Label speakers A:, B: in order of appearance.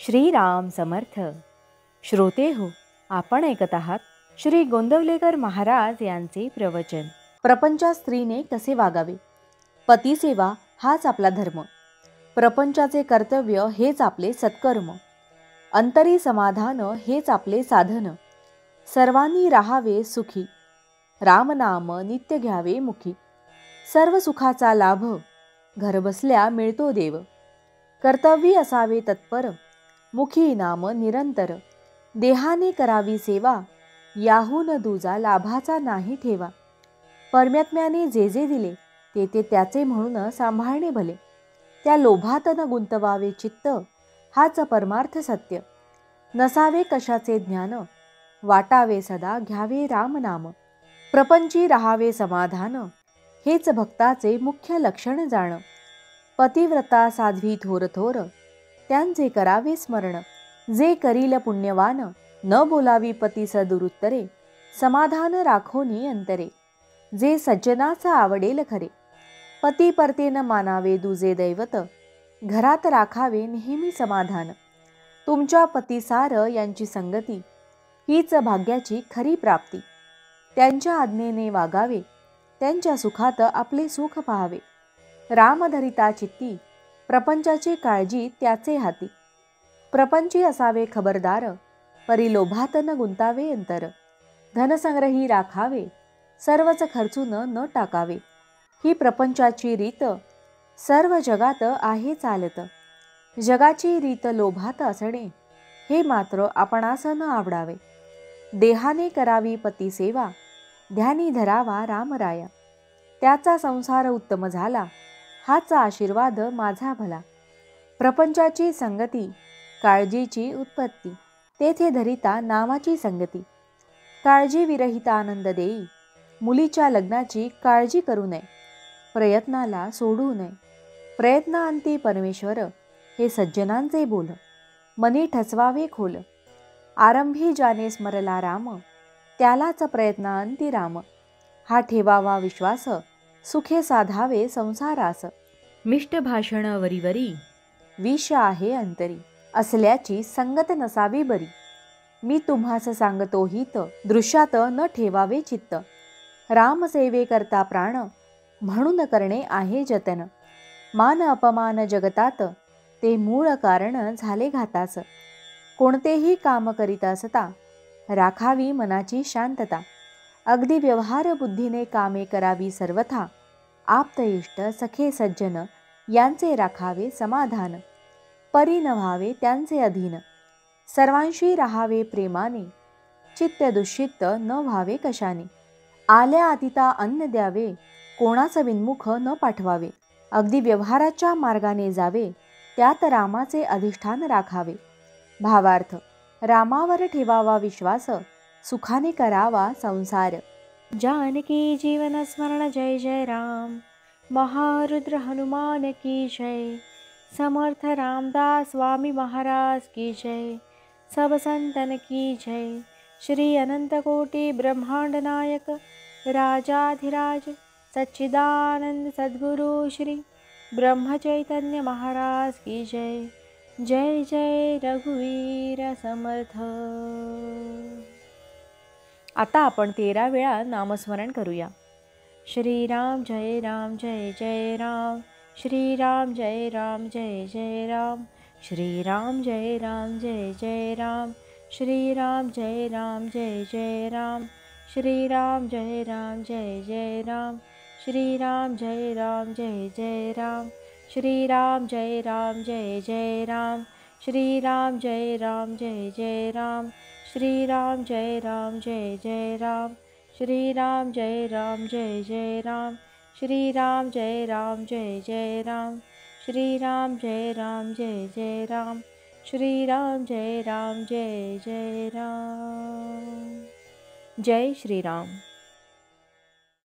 A: श्रीराम समर्थ. श्रोते हो, आपण ऐकत आहात श्री गोंदवलेकर महाराज यांचे प्रवचन. प्रपंचात स्त्रीने कसे वागावे. पतिसेवा हाच आपला धर्म. प्रपंचाचे कर्तव्य हेच आपले सत्कर्म. अंतरी समाधान हेच आपले साधन. सर्वांनी राहावे सुखी. रामनाम नित्य घ्यावे मुखी. सर्व सुखाचा लाभ घरबसल्या मिळतो देव. कर्तव्य असावे तत्पर. मुखी नाम निरंतर. देहाने करावी सेवा. याहून दुजा लाभाचा नाही ठेवा. परमात्म्याने जे जे दिले ते ते त्याचे म्हणून सांभाळणे भले. त्या लोभात न गुंतवावे चित्त. हाच परमार्थ सत्य. नसावे कशाचे ज्ञान. वाटावे सदा घ्यावे रामनाम. प्रपंची राहावे समाधान. हेच भक्ताचे मुख्य लक्षण जाण. पतिव्रता साध्वी थोर थोर. त्यांचे करावे स्मरण. जे करील पुण्यवान. न बोलावी पतीस दुरुत्तरे. समाधान राखोनी अंतरे. जे सज्जनाचा आवडेल खरे. पती परतेन मानावे दुजे दैवत. घरात राखावे नेहमी समाधान. तुमच्या पतिसार यांची संगती. हीच भाग्याची खरी प्राप्ती. त्यांच्या आज्ञेने वागावे. त्यांच्या सुखात आपले सुख पाहावे. रामधरिता चित्ती. प्रपंचाची काळजी त्याचे हाती. प्रपंची असावे खबरदार. परिलोभात न गुंतावे अंतर. धनसंग्रही राखावे. सर्वच खर्चून न टाकावे. ही प्रपंचाची रीत. सर्व जगात आहे चालत. जगाची रीत लोभात असणे. हे मात्र आपणास न आवडावे. देहाने करावी पतिसेवा. ध्यानी धरावा रामराया. त्याचा संसार उत्तम झाला. हाचा आशीर्वाद माझा भला. प्रपंचाची संगती. काळजीची उत्पत्ती. तेथे धरिता नामाची संगती. काळजी विरहित आनंद देई. मुलीच्या लग्नाची काळजी करू नये. प्रयत्नाला सोडू नये. प्रयत्नांती परमेश्वर. हे सज्जनांचे बोल. मनी ठसवावे खोल. आरंभी ज्याने स्मरला राम. त्यालाच प्रयत्नांती राम. हा ठेवावा विश्वास. सुखे साधावे संसारास. मिष्ट भाषण वरीवरी. विष आहे अंतरी. असल्याची संगत नसावी बरी. मी तुम्हास सांगतो हित. दृश्यात न ठेवावे चित्त. रामसेवे करता प्राण. म्हणून करणे आहे जतन. मान अपमान जगतात. ते मूळ कारण झाले घातास. कोणतेही काम करीत असता. राखावी मनाची शांतता. अगदी व्यवहार बुद्धीने कामे करावी सर्वथा. आप्त इष्ट सखे सज्जन यांचे राखावे समाधान. परी न व्हावे त्यांचे अधीन. सर्वांशी राहावे प्रेमाने. चित्त दुष्चित्त न व्हावे कशाने. आल्या अतिता अन्न द्यावे. कोणाच विन्मुख न पाठवावे. अगदी व्यवहाराच्या मार्गाने जावे. त्यात रामाचे अधिष्ठान राखावे. भावार्थ. रामावर ठेवावा विश्वास. सुखाने करावा संसार. जानकी जीवन स्मरण जय जय राम. महारुद्र हनुमान की जय. समर्थ रामदास स्वामी महाराज की जय. सब संतन की जय. श्री अनंत कोटि ब्रह्मांड नायक राजाधिराज सच्चिदानंद सद्गुरु श्री ब्रह्म चैतन्य महाराज की जय. जय जय रघुवीर समर्थ. आता आपण 13 वेळा नामस्मरण करूया. श्रीराम जय राम जय जय राम. श्रीराम जय राम जय जय राम. श्रीराम जय राम जय जय राम. श्रीराम जय राम जय जय राम. श्रीराम जय राम जय जय राम. श्रीराम जय राम जय जय राम. श्रीराम जय राम जय जय राम. श्रीराम जय राम जय जय राम. श्रीराम जय राम जय जय राम. श्रीराम जय राम जय जय राम. श्रीराम जय राम जय जय राम. श्रीराम जय राम जय जय राम. श्रीराम जय राम जय जय राम. जय श्रीराम.